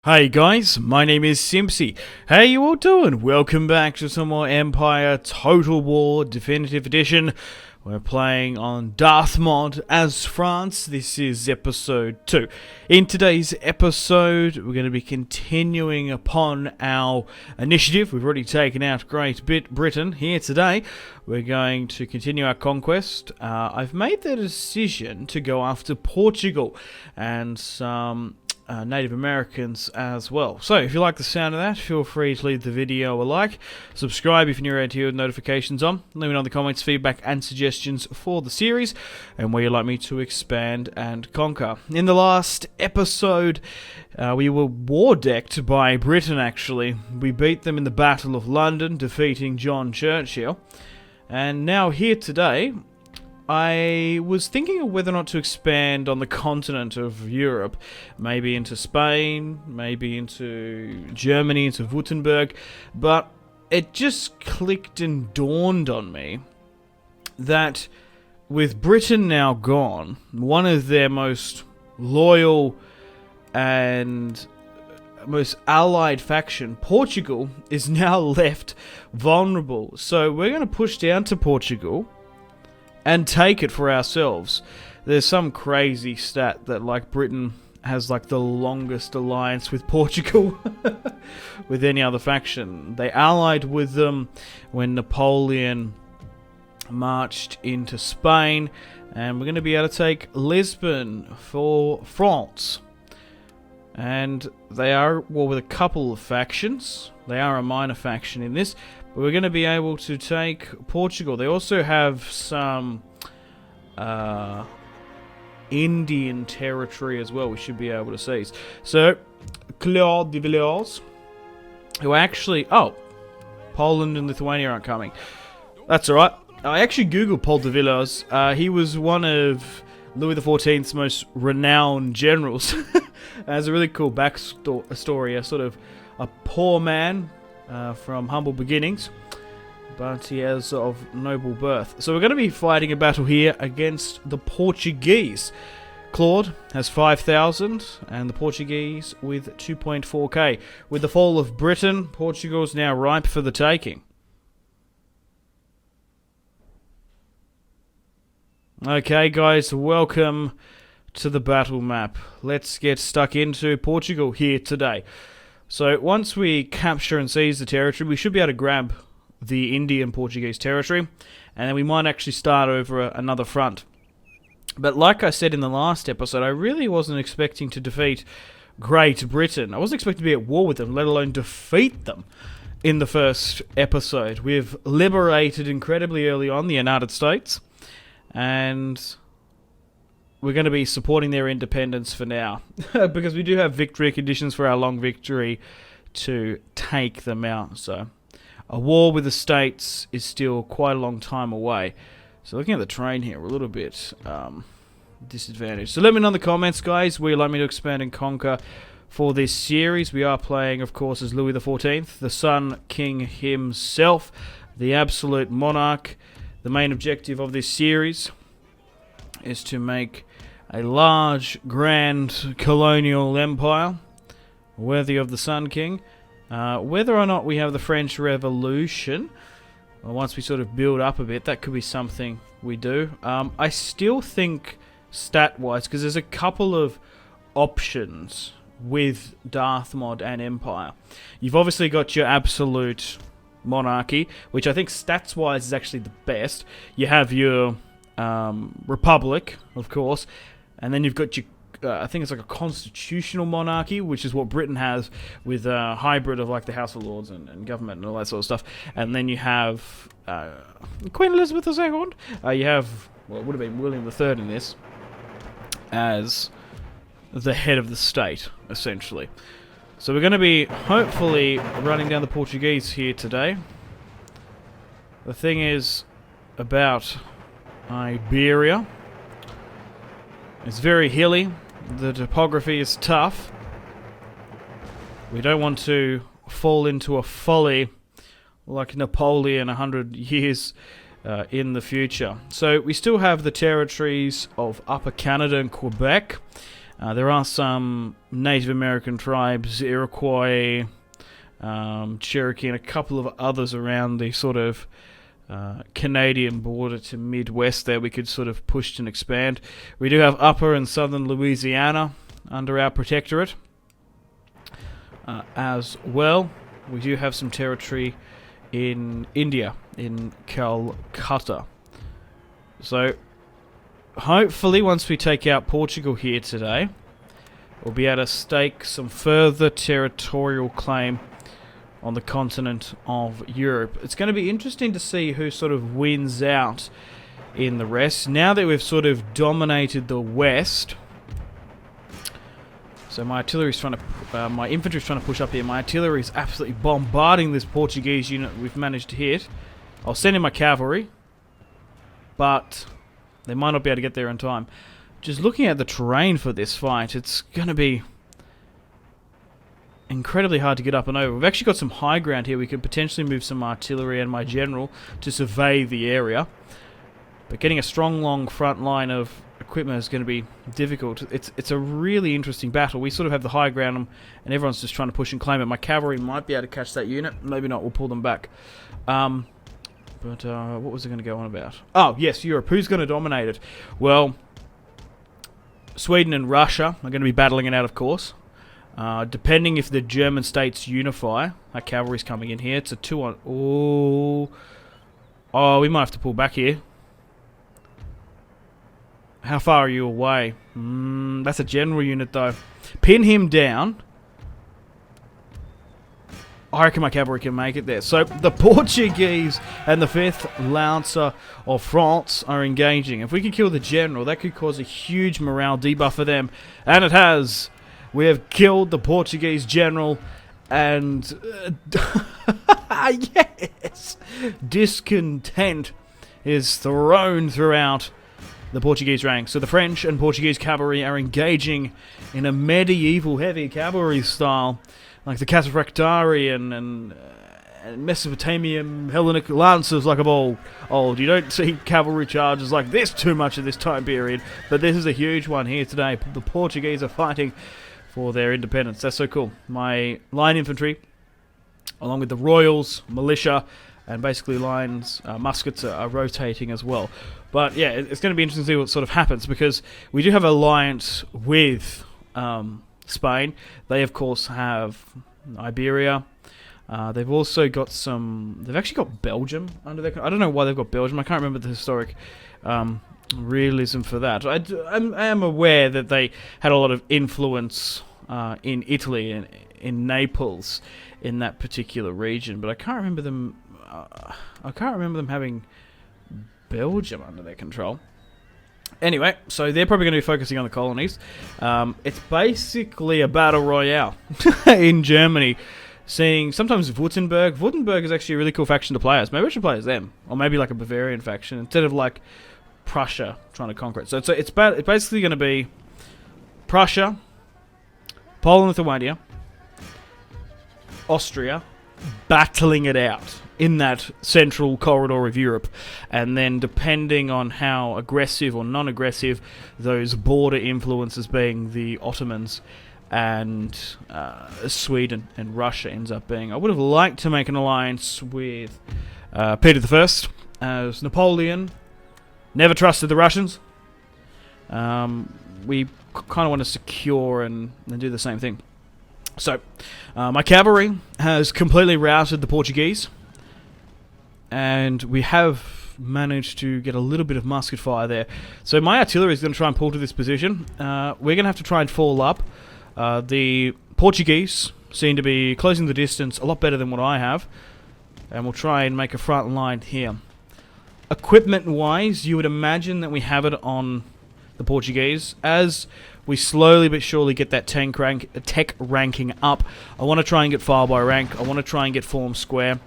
Hey guys, my name is Simpzy. How you all doing? Welcome back to some more Empire Total War Definitive Edition. We're playing on Darthmod as France. This is episode 2. In today's episode, we're going to be continuing upon our initiative. We've already taken out Great Britain. Here today, we're going to continue our conquest. I've made the decision to go after Portugal and some Native Americans as well. So if you like the sound of that, feel free to leave the video a like, subscribe if you're new around here with notifications on, let me know in the comments feedback and suggestions for the series and where you'd like me to expand and conquer. In the last episode, we were war decked by Britain actually. We beat them in the Battle of London, defeating John Churchill. And now here today, I was thinking of whether or not to expand on the continent of Europe, maybe into Spain, maybe into Germany, into Württemberg, but it just clicked and dawned on me that with Britain now gone, one of their most loyal and most allied faction, Portugal, is now left vulnerable. So we're going to push down to Portugal and take it for ourselves. There's some crazy stat that like Britain has like the longest alliance with Portugal with any other faction. They allied with them when Napoleon marched into Spain, and we're going to be able to take Lisbon for France. And they are at war with a couple of factions. They are a minor faction in this, but we're going to be able to take Portugal. They also have some Indian territory as well we should be able to seize. So, Claude de Villiers, who actually... Oh, Poland and Lithuania aren't coming. That's alright. I actually googled Paul de Villiers. He was one of Louis XIV's most renowned generals. Has a really cool backstory, a sort of a poor man from humble beginnings, but he is of noble birth. So we're going to be fighting a battle here against the Portuguese. Claude has 5,000 and the Portuguese with 2.4k. With the fall of Britain, Portugal is now ripe for the taking. Okay guys, welcome to the battle map. Let's get stuck into Portugal here today. So once we capture and seize the territory, we should be able to grab the Indian Portuguese territory, and then we might actually start over another front. But like I said in the last episode, I really wasn't expecting to defeat Great Britain. I wasn't expecting to be at war with them, let alone defeat them in the first episode. We've liberated incredibly early on the United States, and we're going to be supporting their independence for now. Because we do have victory conditions for our long victory to take them out. So a war with the States is still quite a long time away. So looking at the terrain here, we're a little bit disadvantaged. So let me know in the comments, guys, where you'd like me to expand and conquer for this series. We are playing, of course, as Louis XIV, the Sun King himself, the absolute monarch. The main objective of this series is to make a large, grand colonial empire worthy of the Sun King. Whether or not we have the French Revolution, well, once we sort of build up a bit, that could be something we do. I still think, stat-wise, because there's a couple of options with Darthmod and Empire. You've obviously got your absolute monarchy, which I think stats-wise is actually the best. You have your Republic, of course, and then you've got your I think it's like a constitutional monarchy, which is what Britain has, with a hybrid of like the House of Lords and government and all that sort of stuff. And then you have Queen Elizabeth II. You have, well, it would have been William III in this, as the head of the state, essentially. So we're going to be hopefully running down the Portuguese here today. The thing is about Iberia, it's very hilly. The topography is tough. We don't want to fall into a folly like Napoleon 100 years in the future. So we still have the territories of Upper Canada and Quebec. There are some Native American tribes, Iroquois, Cherokee, and a couple of others around the sort of Canadian border to Midwest there we could sort of push and expand. We do have Upper and Southern Louisiana under our protectorate as well. We do have some territory in India, in Calcutta. So hopefully once we take out Portugal here today, we'll be able to stake some further territorial claim on the continent of Europe. It's going to be interesting to see who sort of wins out in the rest. Now that we've sort of dominated the west, so my artillery's trying to, my infantry's trying to push up here. My artillery's absolutely bombarding this Portuguese unit we've managed to hit. I'll send in my cavalry, but they might not be able to get there in time. Just looking at the terrain for this fight, it's going to be incredibly hard to get up and over. We've actually got some high ground here. We could potentially move some artillery and my general to survey the area. But getting a strong, long front line of equipment is going to be difficult. It's a really interesting battle. We sort of have the high ground and everyone's just trying to push and claim it. My cavalry might be able to catch that unit. Maybe not. We'll pull them back. But what was I going to go on about? Oh, yes, Europe. Who's going to dominate it? Well, Sweden and Russia are going to be battling it out, of course. Depending if the German states unify. Our cavalry's coming in here. It's a 2-on. Oh, we might have to pull back here. How far are you away? That's a general unit, though. Pin him down. I reckon my cavalry can make it there. So the Portuguese and the 5th Lancer of France are engaging. If we can kill the general, that could cause a huge morale debuff for them. And it has. We have killed the Portuguese general. And yes, discontent is thrown throughout the Portuguese ranks. So the French and Portuguese cavalry are engaging in a medieval heavy cavalry style, like the Cassafractari and Mesopotamian Hellenic lancers like of old. You don't see cavalry charges like this too much at this time period, but this is a huge one here today. The Portuguese are fighting for their independence. That's so cool. My line infantry, along with the royals, militia, and basically lines, muskets are rotating as well. But yeah, it's going to be interesting to see what sort of happens, because we do have an alliance with Spain. They, of course, have Iberia. They've also got some... They've actually got Belgium under their... I don't know why they've got Belgium. I can't remember the historic realism for that. I am aware that they had a lot of influence in Italy and in Naples in that particular region, but I can't remember them... I can't remember them having Belgium under their control. Anyway, so they're probably going to be focusing on the colonies. It's basically a battle royale in Germany. Seeing sometimes Württemberg. Württemberg is actually a really cool faction to play as. Maybe I should play as them, or maybe like a Bavarian faction instead of like Prussia trying to conquer it. So it's basically going to be Prussia, Poland, Lithuania, Austria, battling it out in that central corridor of Europe, and then depending on how aggressive or non-aggressive those border influences being the Ottomans and Sweden and Russia ends up being. I would have liked to make an alliance with Peter I, as Napoleon never trusted the Russians. We kind of want to secure and do the same thing. So, my cavalry has completely routed the Portuguese, and we have managed to get a little bit of musket fire there. So my artillery is going to try and pull to this position. We're going to have to try and fall up. The Portuguese seem to be closing the distance a lot better than what I have, and we'll try and make a front line here. Equipment-wise, you would imagine that we have it on the Portuguese. As we slowly but surely get that tech ranking up, I want to try and get file by rank. I want to try and get form square,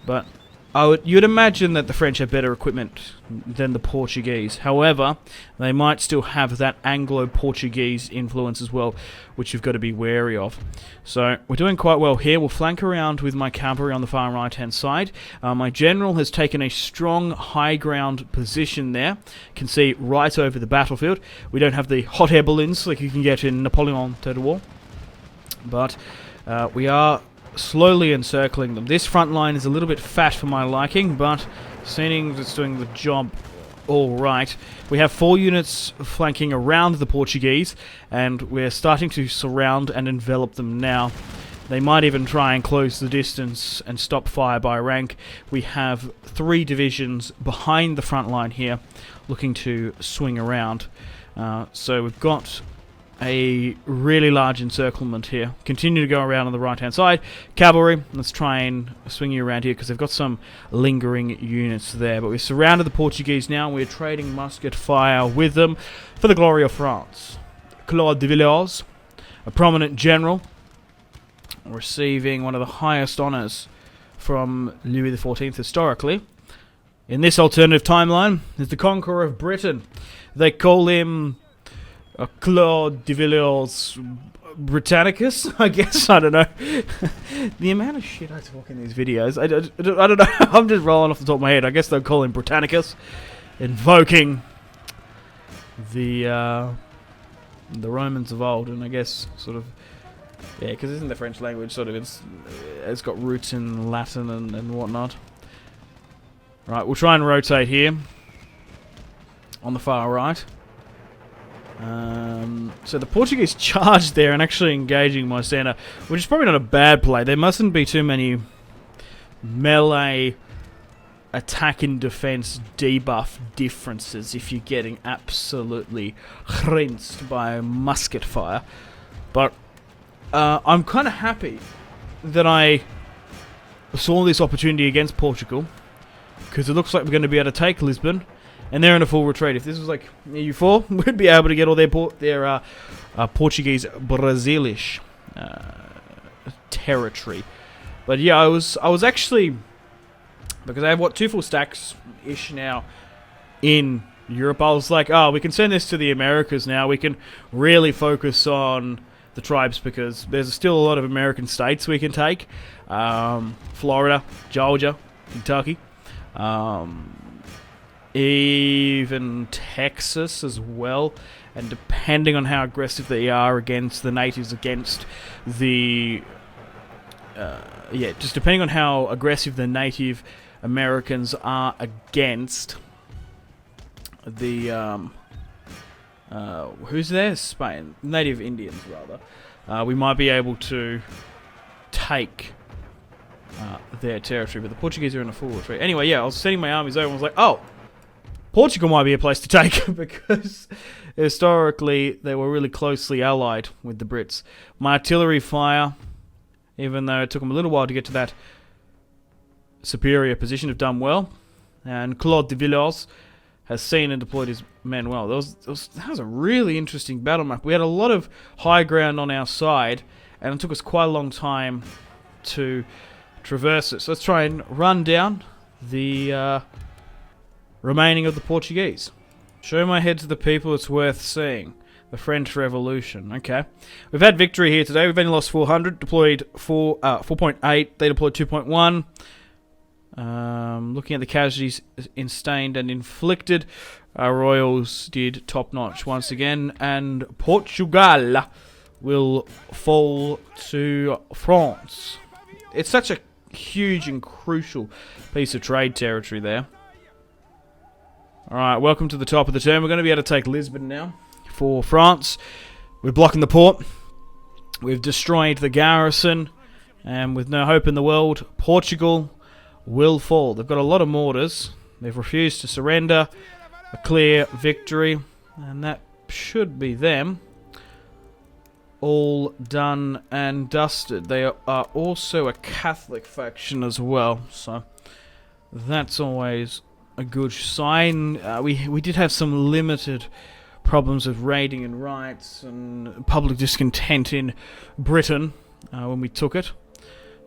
but You'd imagine that the French have better equipment than the Portuguese. However, they might still have that Anglo-Portuguese influence as well, which you've got to be wary of. So we're doing quite well here. We'll flank around with my cavalry on the far right-hand side. My general has taken a strong high ground position there. You can see right over the battlefield. We don't have the hot air balloons like you can get in Napoleon Total War, but we are slowly encircling them. This front line is a little bit fat for my liking, but seeing it's doing the job all right. We have 4 units flanking around the Portuguese, and we're starting to surround and envelop them now. They might even try and close the distance and stop fire by rank. We have 3 divisions behind the front line here, looking to swing around. So we've got a really large encirclement here. Continue to go around on the right hand side. Cavalry, let's try and swing you around here because they've got some lingering units there. But we've surrounded the Portuguese now and we're trading musket fire with them for the glory of France. Claude de Villars, a prominent general, receiving one of the highest honours from Louis XIV historically. In this alternative timeline is the conqueror of Britain. They call him Claude de Villars Britannicus, I guess. I don't know. The amount of shit I talk in these videos, I don't know. I'm just rolling off the top of my head. I guess they'll call him Britannicus, invoking the Romans of old, and I guess sort of, yeah, because isn't the French language sort of it's got roots in Latin and whatnot. Right, we'll try and rotate here on the far right. So the Portuguese charged there and actually engaging my centre, which is probably not a bad play. There mustn't be too many melee attack and defense debuff differences if you're getting absolutely rinsed by musket fire. But I'm kind of happy that I saw this opportunity against Portugal, because it looks like we're going to be able to take Lisbon. And they're in a full retreat. If this was like EU4, we'd be able to get all their Portuguese Brazilish territory. But yeah, I was actually, because I have what 2 full stacks ish now in Europe. I was like, oh, we can send this to the Americas now. We can really focus on the tribes because there's still a lot of American states we can take. Florida, Georgia, Kentucky. Even Texas as well, and depending on how aggressive they are against the natives, against the just depending on how aggressive the Native Americans are against the who's there? Spain, Native Indians rather. We might be able to take their territory, but the Portuguese are in a full retreat. Anyway, yeah, I was sending my armies over and I was like, oh, Portugal might be a place to take because historically they were really closely allied with the Brits. My artillery fire, even though it took them a little while to get to that superior position, have done well. And Claude de Villars has seen and deployed his men well. That was a really interesting battle map. We had a lot of high ground on our side, and it took us quite a long time to traverse it. So let's try and run down the remaining of the Portuguese. Show my head to the people, it's worth seeing. The French Revolution. Okay. We've had victory here today. We've only lost 400, deployed 4.8. They deployed 2.1. Looking at the casualties sustained and inflicted, our Royals did top notch once again, and Portugal will fall to France. It's such a huge and crucial piece of trade territory there. Alright, welcome to the top of the turn. We're going to be able to take Lisbon now for France. We're blocking the port. We've destroyed the garrison. And with no hope in the world, Portugal will fall. They've got a lot of mortars. They've refused to surrender. A clear victory. And that should be them. All done and dusted. They are also a Catholic faction as well. So that's always a good sign. We did have some limited problems of raiding and riots and public discontent in Britain when we took it.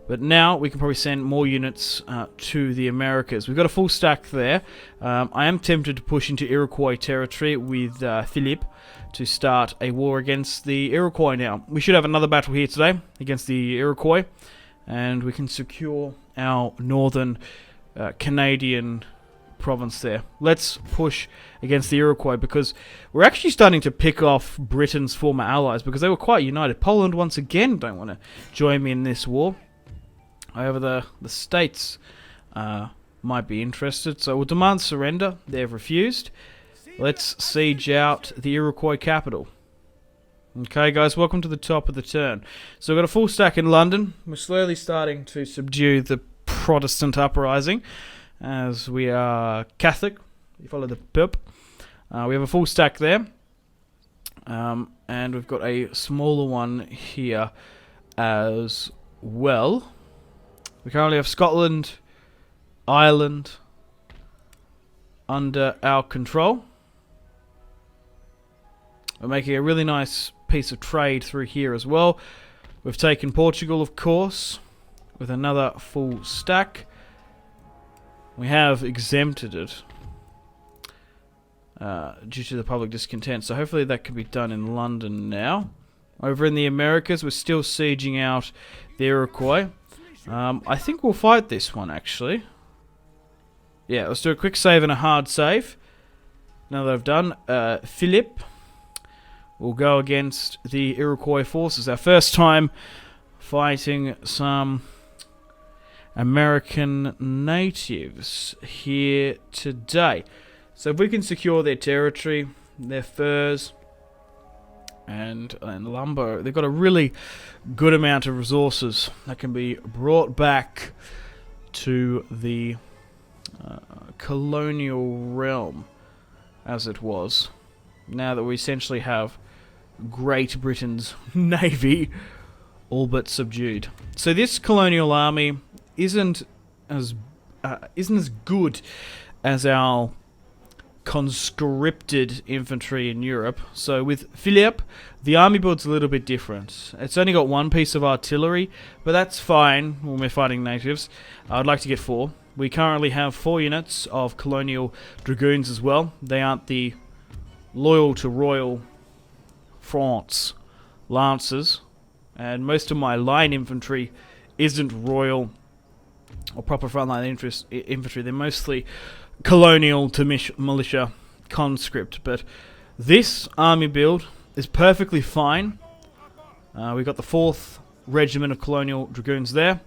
But now we can probably send more units to the Americas. We've got a full stack there. I am tempted to push into Iroquois territory with Philippe to start a war against the Iroquois now. We should have another battle here today against the Iroquois, and we can secure our northern Canadian province there. Let's push against the Iroquois because we're actually starting to pick off Britain's former allies because they were quite united. Poland once again don't want to join me in this war. However, the states might be interested, so we'll demand surrender. They've refused. Let's siege out the Iroquois capital. Okay, guys, welcome to the top of the turn. So we've got a full stack in London. We're slowly starting to subdue the Protestant uprising, as we are Catholic. We follow the Pope. We have a full stack there. And we've got a smaller one here as well. We currently have Scotland, Ireland under our control. We're making a really nice piece of trade through here as well. We've taken Portugal, of course, with another full stack. We have exempted it due to the public discontent, so hopefully that can be done in London now. Over in the Americas, we're still sieging out the Iroquois. I think we'll fight this one, actually. Yeah, let's do a quick save and a hard save. Now that I've done, Philip will go against the Iroquois forces. Our first time fighting some American natives here today. So if we can secure their territory, their furs, and lumber, they've got a really good amount of resources that can be brought back to the colonial realm as it was, now that we essentially have Great Britain's navy all but subdued. So this colonial army isn't as good as our conscripted infantry in Europe. So with Philippe, the army build's a little bit different. It's only got one piece of artillery, but that's fine when we're fighting natives. I'd like to get 4. We currently have 4 units of colonial dragoons as well. They aren't the loyal to royal France lancers, and most of my line infantry isn't royal or proper frontline infantry. They're mostly colonial to militia conscript, but this army build is perfectly fine. We've got the 4th Regiment of Colonial Dragoons there,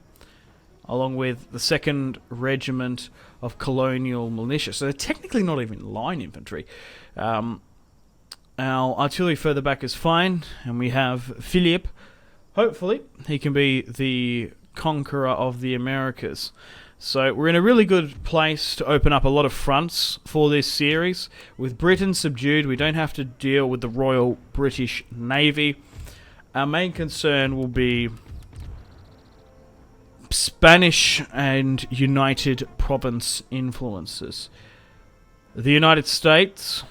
along with the 2nd Regiment of Colonial Militia. So they're technically not even line infantry. Our artillery further back is fine, and we have Philippe. Hopefully, he can be the conqueror of the Americas. So we're in a really good place to open up a lot of fronts for this series. With Britain subdued, we don't have to deal with the Royal British Navy. Our main concern will be Spanish and United Province influences. The United States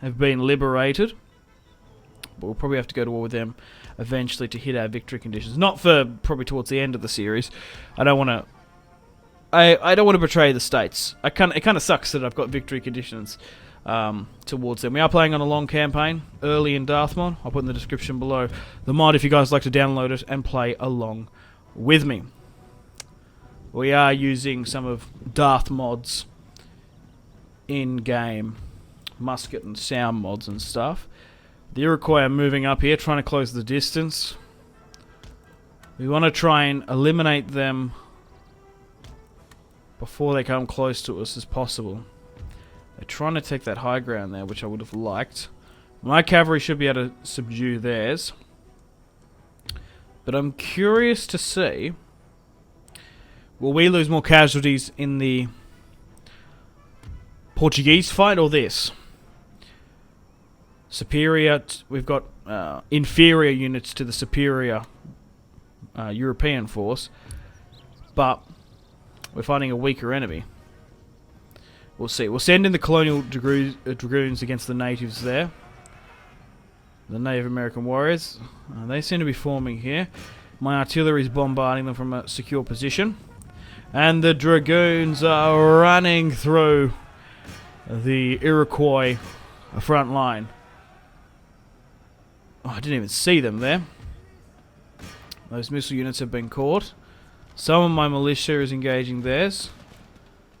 have been liberated, but we'll probably have to go to war with them eventually to hit our victory conditions. Not for probably towards the end of the series. I don't want to betray the states. It kind of sucks that I've got victory conditions towards them. We are playing on a long campaign early in Darthmod. I'll put in the description below the mod if you guys like to download it and play along with me. We are using some of Darthmod's in-game musket and sound mods and stuff. The Iroquois are moving up here, trying to close the distance. We want to try and eliminate them before they come close to us as possible. They're trying to take that high ground there, which I would have liked. My cavalry should be able to subdue theirs. But I'm curious to see, will we lose more casualties in the Portuguese fight or this? Superior, we've got inferior units to the superior European force, but we're fighting a weaker enemy. We'll see. We'll send in the colonial dragoons against the natives there. The Native American warriors. They seem to be forming here. My artillery is bombarding them from a secure position. And the dragoons are running through the Iroquois front line. Oh, I didn't even see them there. Those missile units have been caught. Some of my militia is engaging theirs.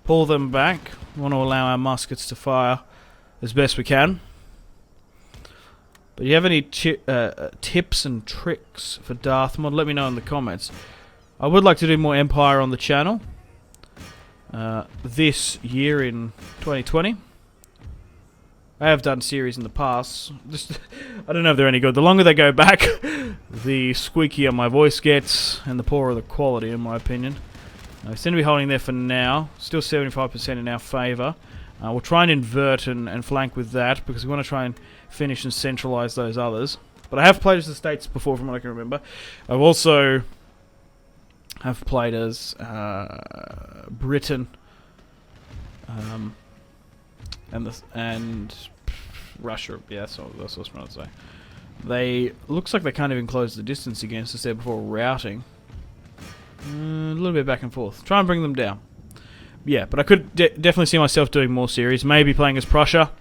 Pull them back. We want to allow our muskets to fire as best we can. But do you have any tips and tricks for Darthmod? Let me know in the comments. I would like to do more Empire on the channel this year in 2020. I have done series in the past. Just, I don't know if they're any good. The longer they go back, the squeakier my voice gets, and the poorer the quality, in my opinion. We seem to be holding there for now. Still 75% in our favour. We'll try and invert and flank with that, because we want to try and finish and centralise those others. But I have played as the States before, from what I can remember. I've also have played as Britain, and Russia. Yeah, that's what I was trying to say. They looks like they can't even close the distance against us there before routing. A little bit back and forth. Try and bring them down. Yeah, but I could definitely see myself doing more series. Maybe playing as Prussia,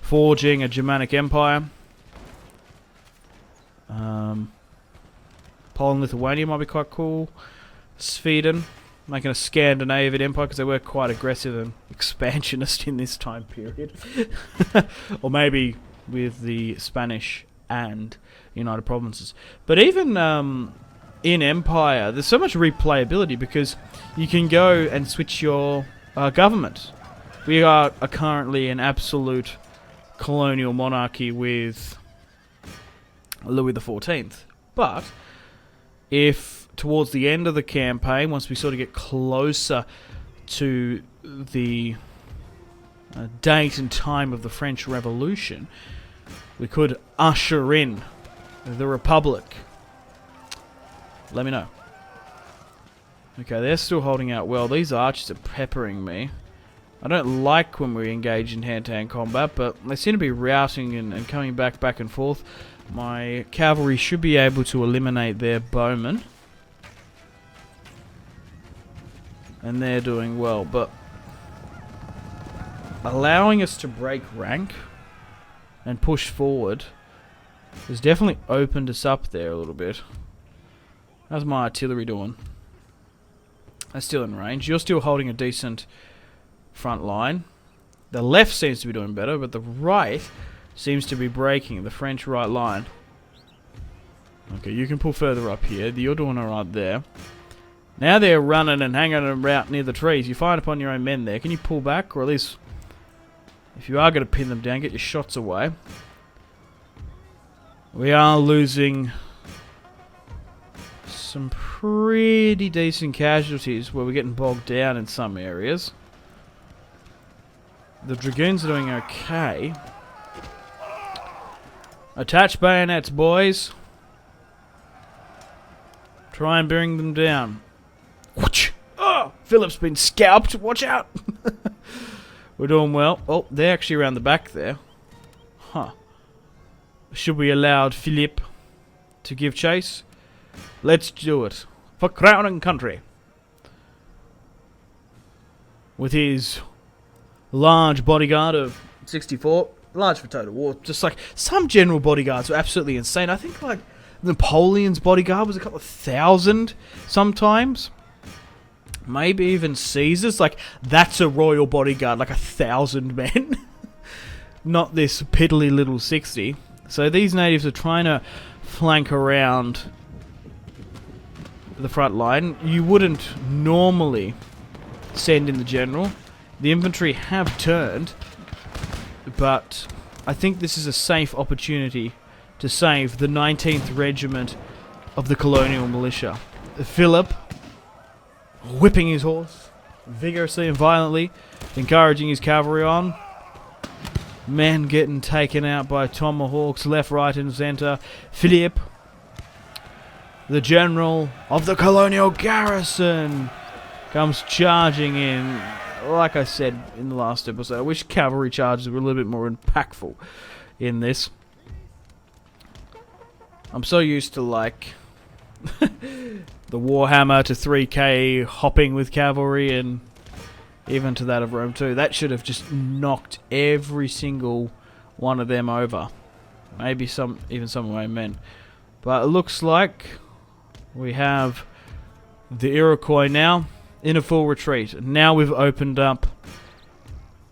forging a Germanic Empire. Poland, Lithuania might be quite cool. Sweden, making a Scandinavian empire, because they were quite aggressive and expansionist in this time period. Or maybe with the Spanish and United Provinces. But even in Empire, there's so much replayability, because you can go and switch your government. We are currently an absolute colonial monarchy with Louis XIV. But if towards the end of the campaign, once we sort of get closer to the date and time of the French Revolution, we could usher in the Republic. Let me know. Okay, they're still holding out well. These archers are peppering me. I don't like when we engage in hand-to-hand combat, but they seem to be routing and coming back and forth. My cavalry should be able to eliminate their bowmen. And they're doing well, but allowing us to break rank and push forward has definitely opened us up there a little bit. How's my artillery doing? That's still in range. You're still holding a decent front line. The left seems to be doing better, but the right seems to be breaking. The French right line. Okay, you can pull further up here. You're doing alright there. Now they're running and hanging about near the trees. You find upon your own men there. Can you pull back? Or at least, if you are going to pin them down, get your shots away. We are losing some pretty decent casualties where we're getting bogged down in some areas. The dragoons are doing okay. Attach bayonets, boys. Try and bring them down. Oh, Philip's been scalped. Watch out. We're doing well. Oh, they're actually around the back there. Huh. Should we allow Philip to give chase? Let's do it. For crown and country. With his large bodyguard of 64. Large for total war. Just like some general bodyguards were absolutely insane. I think like Napoleon's bodyguard was a couple of thousand sometimes. Maybe even Caesar's. Like, that's a royal bodyguard. Like 1,000 men. Not this piddly little 60. So these natives are trying to flank around the front line. You wouldn't normally send in the general. The infantry have turned. But I think this is a safe opportunity to save the 19th Regiment of the Colonial Militia. Philip, whipping his horse vigorously and violently, encouraging his cavalry on. Men getting taken out by tomahawks left, right and centre. Philip, the general of the colonial garrison, comes charging in. Like I said in the last episode, I wish cavalry charges were a little bit more impactful in this. I'm so used to, like, the Warhammer to 3K hopping with cavalry, and even to that of Rome too. That should have just knocked every single one of them over. Maybe even some of my men. But it looks like we have the Iroquois now in a full retreat. Now we've opened up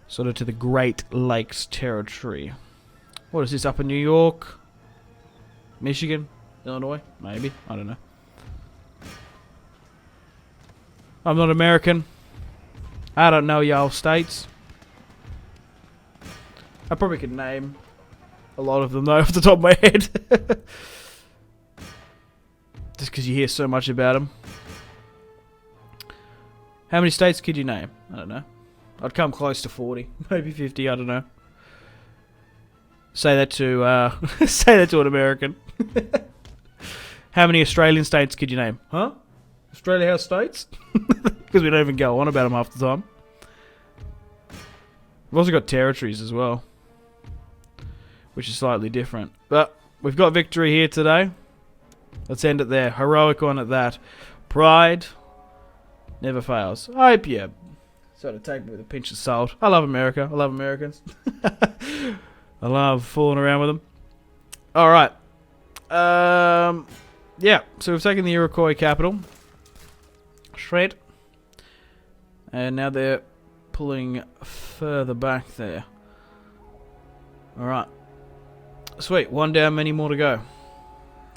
sort of to the Great Lakes territory. What is this, Upper New York? Michigan? Illinois? Maybe. I don't know. I'm not American. I don't know y'all states. I probably could name a lot of them though off the top of my head. Just because you hear so much about them. How many states could you name? I don't know. I'd come close to 40. Maybe 50, I don't know. Say that to say that to an American. How many Australian states could you name? Huh? Australia has states? Because we don't even go on about them half the time. We've also got territories as well, which is slightly different. But we've got victory here today. Let's end it there. Heroic one at that. Pride never fails. I hope you sort of take me with a pinch of salt. I love America. I love Americans. I love fooling around with them. Alright. Yeah, so we've taken the Iroquois capital. Shred. And now they're pulling further back there. Alright. Sweet. One down, many more to go.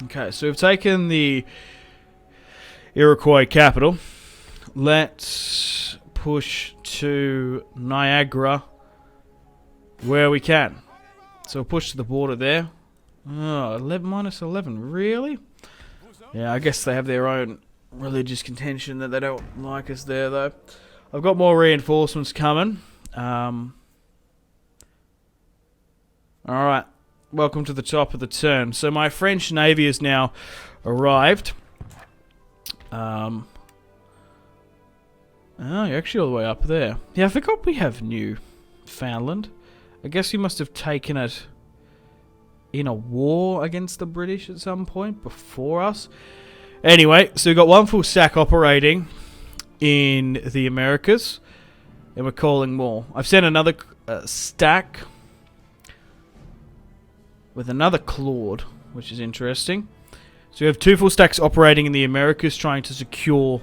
Okay, so we've taken the Iroquois capital. Let's push to Niagara where we can. So we'll push to the border there. Oh, 11 minus 11, really? Yeah, I guess they have their own religious contention that they don't like us there, though. I've got more reinforcements coming. Alright, welcome to the top of the turn. So my French Navy has now arrived. Oh, you're actually all the way up there. Yeah, I forgot we have Newfoundland. I guess you must have taken it in a war against the British at some point before us. Anyway, so we've got one full stack operating in the Americas, and we're calling more. I've sent another stack with another Claude, which is interesting. So we have two full stacks operating in the Americas trying to secure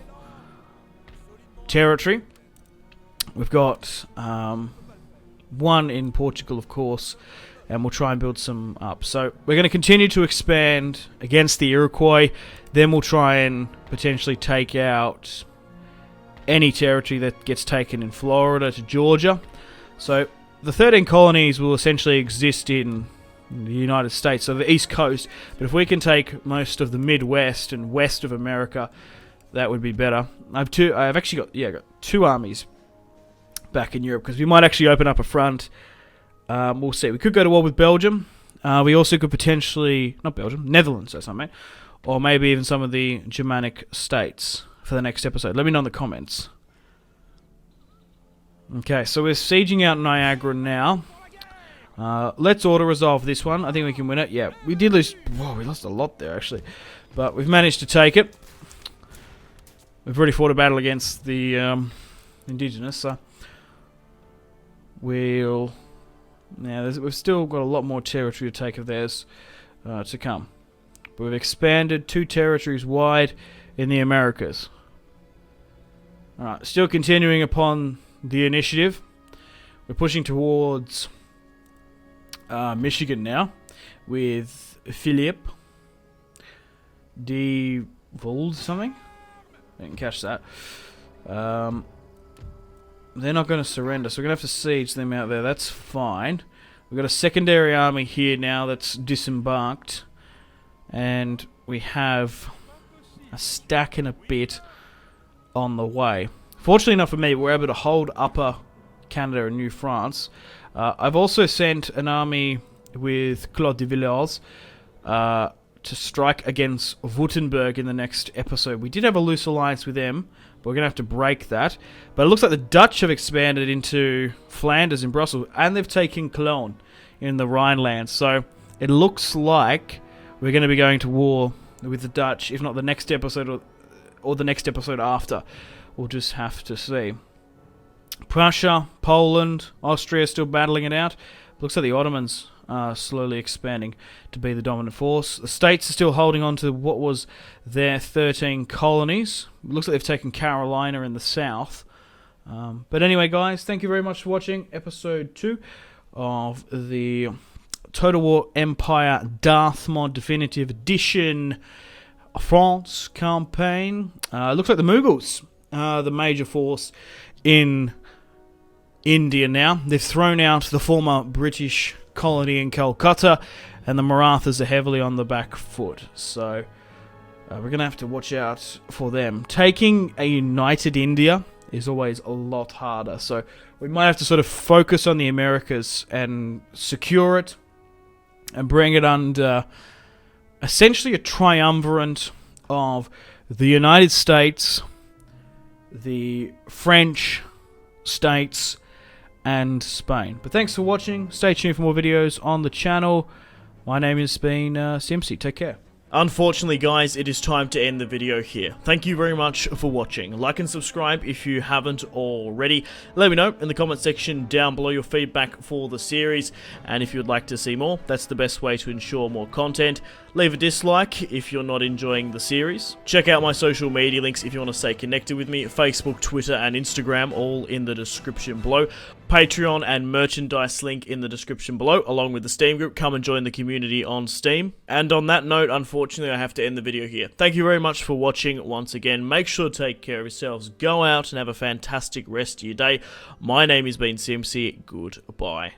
territory. We've got one in Portugal, of course, and we'll try and build some up. So we're going to continue to expand against the Iroquois. Then we'll try and potentially take out any territory that gets taken in Florida to Georgia. So the 13 colonies will essentially exist in the United States, so the East Coast. But if we can take most of the Midwest and west of America, that would be better. I've actually got two armies back in Europe, because we might actually open up a front. We'll see. We could go to war with Belgium. We also could potentially, not Belgium, Netherlands or something, or maybe even some of the Germanic states for the next episode. Let me know in the comments. Okay, so we're sieging out Niagara now. Let's auto-resolve this one. I think we can win it. Yeah, we did lose. Whoa, we lost a lot there, actually. But we've managed to take it. We've already fought a battle against the indigenous, so we'll... Now, we've still got a lot more territory to take of theirs to come. But we've expanded 2 territories wide in the Americas. Alright, still continuing upon the initiative. We're pushing towards Michigan now with Philippe de Vold something. I didn't catch that. They're not going to surrender, so we're going to have to siege them out there. That's fine. We've got a secondary army here now that's disembarked. And we have a stack and a bit on the way. Fortunately enough for me, we're able to hold Upper Canada and New France. I've also sent an army with Claude de Villars to strike against Württemberg in the next episode. We did have a loose alliance with them, but we're going to have to break that. But it looks like the Dutch have expanded into Flanders in Brussels, and they've taken Cologne in the Rhineland. So it looks like we're going to be going to war with the Dutch, if not the next episode or the next episode after. We'll just have to see. Prussia, Poland, Austria still battling it out. Looks like the Ottomans are slowly expanding to be the dominant force. The States are still holding on to what was their 13 colonies. It looks like they've taken Carolina in the south. But anyway, guys, thank you very much for watching episode 2 of the Total War Empire Darthmod Definitive Edition France campaign. Looks like the Mughals are the major force in India now. They've thrown out the former British colony in Calcutta, and the Marathas are heavily on the back foot. So we're going to have to watch out for them. Taking a united India is always a lot harder. So we might have to sort of focus on the Americas and secure it and bring it under essentially a triumvirate of the United States, the French states, and Spain. But thanks for watching. Stay tuned for more videos on the channel. My name has been Simpzy. Take care. Unfortunately, guys, it is time to end the video here. Thank you very much for watching. Like and subscribe if you haven't already. Let me know in the comment section down below your feedback for the series, and if you'd like to see more, that's the best way to ensure more content. Leave a dislike if you're not enjoying the series. Check out my social media links if you want to stay connected with me. Facebook, Twitter, and Instagram, all in the description below. Patreon and merchandise link in the description below, along with the Steam group. Come and join the community on Steam. And on that note, unfortunately, I have to end the video here. Thank you very much for watching once again. Make sure to take care of yourselves. Go out and have a fantastic rest of your day. My name has been Simpzy. Goodbye.